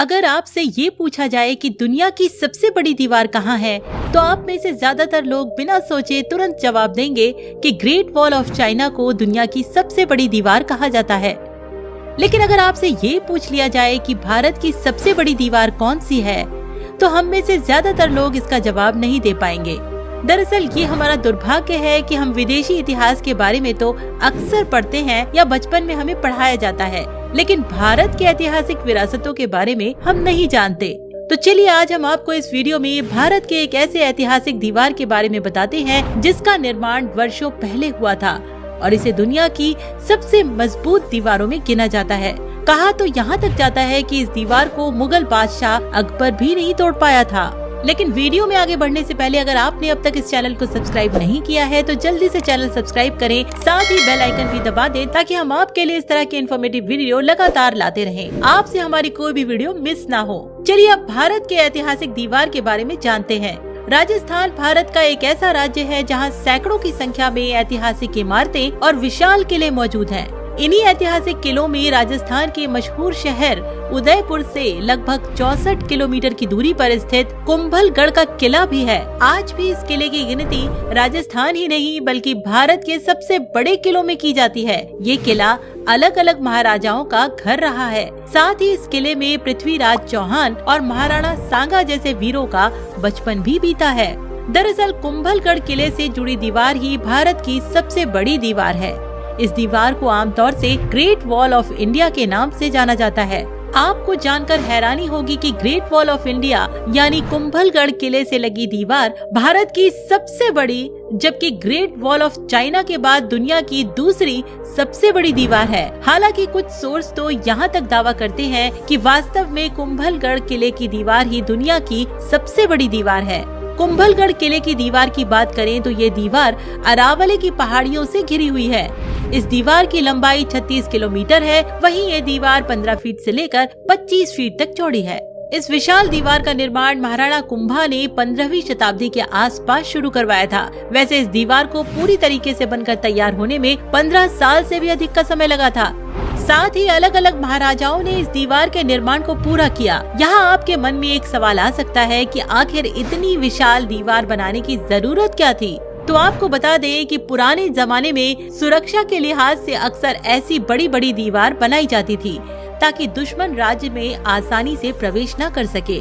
अगर आपसे ये पूछा जाए कि दुनिया की सबसे बड़ी दीवार कहाँ है, तो आप में से ज्यादातर लोग बिना सोचे तुरंत जवाब देंगे कि ग्रेट वॉल ऑफ चाइना को दुनिया की सबसे बड़ी दीवार कहा जाता है। लेकिन अगर आपसे ये पूछ लिया जाए कि भारत की सबसे बड़ी दीवार कौन सी है, तो हम में से ज्यादातर लोग इसका जवाब नहीं दे पाएंगे। दरअसल ये हमारा दुर्भाग्य है कि हम विदेशी इतिहास के बारे में तो अक्सर पढ़ते हैं या बचपन में हमें पढ़ाया जाता है, लेकिन भारत के ऐतिहासिक विरासतों के बारे में हम नहीं जानते। तो चलिए आज हम आपको इस वीडियो में भारत के एक ऐसे ऐतिहासिक दीवार के बारे में बताते हैं जिसका निर्माण वर्षों पहले हुआ था और इसे दुनिया की सबसे मजबूत दीवारों में गिना जाता है। कहा तो यहाँ तक जाता है कि इस दीवार को मुगल बादशाह अकबर भी नहीं तोड़ पाया था। लेकिन वीडियो में आगे बढ़ने से पहले अगर आपने अब तक इस चैनल को सब्सक्राइब नहीं किया है तो जल्दी से चैनल सब्सक्राइब करें, साथ ही बेल आइकन भी दबा दें ताकि हम आपके लिए इस तरह के इन्फॉर्मेटिव वीडियो लगातार लाते रहें। आपसे हमारी कोई भी वीडियो मिस ना हो। चलिए अब भारत के ऐतिहासिक दीवार के बारे में जानते हैं। राजस्थान भारत का एक ऐसा राज्य है जहाँ सैकड़ों की संख्या में ऐतिहासिक इमारतें और विशाल किले मौजूद हैं। इन्हीं ऐतिहासिक किलों में राजस्थान के मशहूर शहर उदयपुर से लगभग 64 किलोमीटर की दूरी पर स्थित कुंभलगढ़ का किला भी है। आज भी इस किले की गिनती राजस्थान ही नहीं बल्कि भारत के सबसे बड़े किलों में की जाती है। ये किला अलग अलग महाराजाओं का घर रहा है। साथ ही इस किले में पृथ्वीराज चौहान और महाराणा सांगा जैसे वीरों का बचपन भी बीता है। दरअसल कुंभलगढ़ किले से जुड़ी दीवार ही भारत की सबसे बड़ी दीवार है। इस दीवार को आमतौर से ग्रेट वॉल ऑफ इंडिया के नाम से जाना जाता है। आपको जानकर हैरानी होगी कि ग्रेट वॉल ऑफ इंडिया यानी कुंभलगढ़ किले से लगी दीवार भारत की सबसे बड़ी, जबकि ग्रेट वॉल ऑफ चाइना के बाद दुनिया की दूसरी सबसे बड़ी दीवार है। हालांकि कुछ सोर्स तो यहाँ तक दावा करते हैं कि वास्तव में कुंभलगढ़ किले की दीवार ही दुनिया की सबसे बड़ी दीवार है। कुंभलगढ़ किले की दीवार की बात करें तो ये दीवार अरावली की पहाड़ियों से घिरी हुई है। इस दीवार की लंबाई 36 किलोमीटर है, वहीं ये दीवार 15 फीट से लेकर 25 फीट तक चौड़ी है। इस विशाल दीवार का निर्माण महाराणा कुंभा ने 15वीं शताब्दी के आसपास शुरू करवाया था। वैसे इस दीवार को पूरी तरीके से बनकर तैयार होने में 15 साल से भी अधिक का समय लगा था। साथ ही अलग अलग महाराजाओं ने इस दीवार के निर्माण को पूरा किया। यहाँ आपके मन में एक सवाल आ सकता है कि आखिर इतनी विशाल दीवार बनाने की जरूरत क्या थी? तो आपको बता दें कि पुराने जमाने में सुरक्षा के लिहाज से अक्सर ऐसी बड़ी बड़ी दीवार बनाई जाती थी ताकि दुश्मन राज्य में आसानी से प्रवेश न कर सके।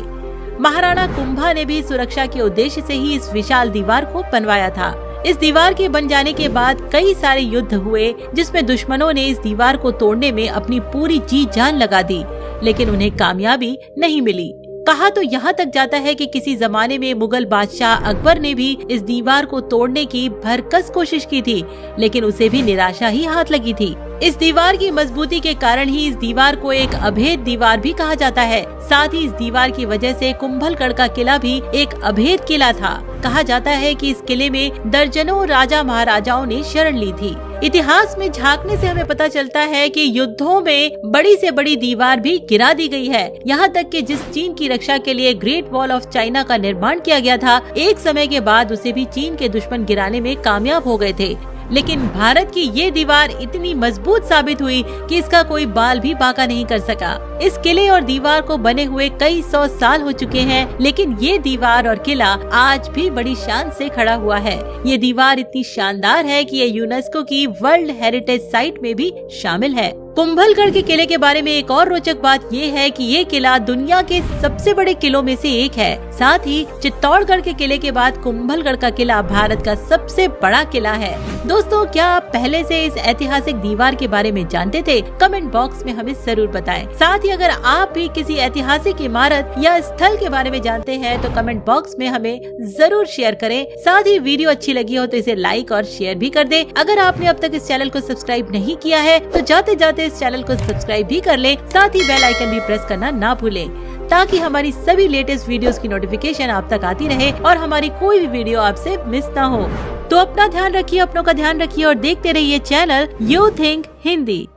महाराणा कुंभा ने भी सुरक्षा के उद्देश्य से ही इस विशाल दीवार को बनवाया था। इस दीवार के बन जाने के बाद कई सारे युद्ध हुए जिसमें दुश्मनों ने इस दीवार को तोड़ने में अपनी पूरी जी जान लगा दी, लेकिन उन्हें कामयाबी नहीं मिली। कहा तो यहाँ तक जाता है कि किसी जमाने में मुगल बादशाह अकबर ने भी इस दीवार को तोड़ने की भरकस कोशिश की थी, लेकिन उसे भी निराशा ही हाथ लगी थी। इस दीवार की मजबूती के कारण ही इस दीवार को एक अभेद दीवार भी कहा जाता है। साथ ही इस दीवार की वजह से कुंभलगढ़ का किला भी एक अभेद किला था। कहा जाता है कि इस किले में दर्जनों राजा महाराजाओं ने शरण ली थी। इतिहास में झांकने से हमें पता चलता है कि युद्धों में बड़ी से बड़ी दीवार भी गिरा दी गई है। यहाँ तक कि जिस चीन की रक्षा के लिए ग्रेट वॉल ऑफ चाइना का निर्माण किया गया था, एक समय के बाद उसे भी चीन के दुश्मन गिराने में कामयाब हो गए थे। लेकिन भारत की ये दीवार इतनी मजबूत साबित हुई कि इसका कोई बाल भी बांका नहीं कर सका। इस किले और दीवार को बने हुए कई 100 साल हो चुके हैं, लेकिन ये दीवार और किला आज भी बड़ी शान से खड़ा हुआ है। ये दीवार इतनी शानदार है कि ये यूनेस्को की वर्ल्ड हेरिटेज साइट में भी शामिल है। कुंभलगढ़ के किले के बारे में एक और रोचक बात ये है कि ये किला दुनिया के सबसे बड़े किलों में से एक है। साथ ही चित्तौड़गढ़ के किले के बाद कुंभलगढ़ का किला भारत का सबसे बड़ा किला है। दोस्तों, क्या आप पहले से इस ऐतिहासिक दीवार के बारे में जानते थे? कमेंट बॉक्स में हमें जरूर बताएं। साथ ही अगर आप भी किसी ऐतिहासिक इमारत या स्थल के बारे में जानते हैं तो कमेंट बॉक्स में हमें जरूर शेयर करें। साथ ही वीडियो अच्छी लगी हो तो इसे लाइक और शेयर भी कर दें। अगर आपने अब तक इस चैनल को सब्सक्राइब नहीं किया है तो जाते जाते इस चैनल को सब्सक्राइब भी कर लें। साथ ही बेल आइकन भी प्रेस करना ना भूलें ताकि हमारी सभी लेटेस्ट वीडियोस की नोटिफिकेशन आप तक आती रहे और हमारी कोई भी वीडियो आपसे मिस ना हो। तो अपना ध्यान रखिए, अपनों का ध्यान रखिए और देखते रहिए चैनल यू थिंक हिंदी।